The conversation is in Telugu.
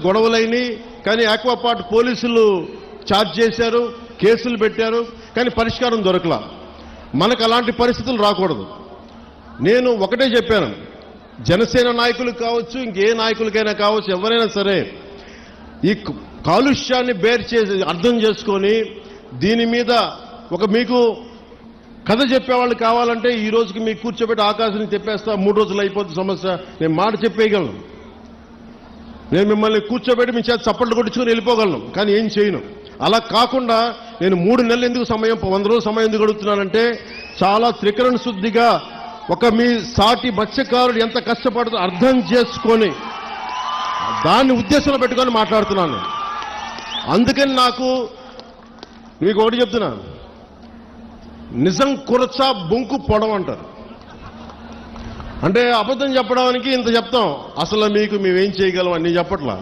గొడవలైనవి కానీ ఆక్వాపార్ట్ పోలీసులు ఛార్జ్ చేశారు, కేసులు పెట్టారు, కానీ పరిష్కారం దొరకలా. మనకు అలాంటి పరిస్థితులు రాకూడదు. నేను ఒకటే చెప్పాను, జనసేన నాయకులు కావచ్చు, ఇంకే నాయకులకైనా కావచ్చు, ఎవరైనా సరే ఈ కాలుష్యాన్ని బేర్ చేసి అర్థం చేసుకొని దీని మీద ఒక మీకు కథ చెప్పేవాళ్ళు కావాలంటే ఈ రోజుకి మీకు కూర్చోబెట్టి ఆకాశాన్ని చెప్పేస్తా, 3 రోజులు అయిపోతుంది సమస్య, నేను మాట చెప్పేయగలను. నేను మిమ్మల్ని కూర్చోబెట్టి మీ చేత చప్పట్లు కొట్టించుకొని వెళ్ళిపోగలను, కానీ ఏం చేయను. అలా కాకుండా నేను 3 నెలలు ఎందుకు సమయం, 100 రోజులు సమయం ఎందుకు అడుగుతున్నానంటే, చాలా త్రికరణ శుద్ధిగా ఒక మీ సాటి మత్స్యకారుడు ఎంత కష్టపడుతూ అర్థం చేసుకొని దాన్ని ఉద్దేశంలో పెట్టుకొని మాట్లాడుతున్నాను. అందుకని నాకు మీకు ఒకటి చెప్తున్నాను, నిజం కురచ బొంకు పొడవ అంటారు. అంటే అబద్ధం చెప్పడానికి ఇంత చెప్తాం, అసలు మీకు మేమేం చేయగలం అని చెప్పట్లా.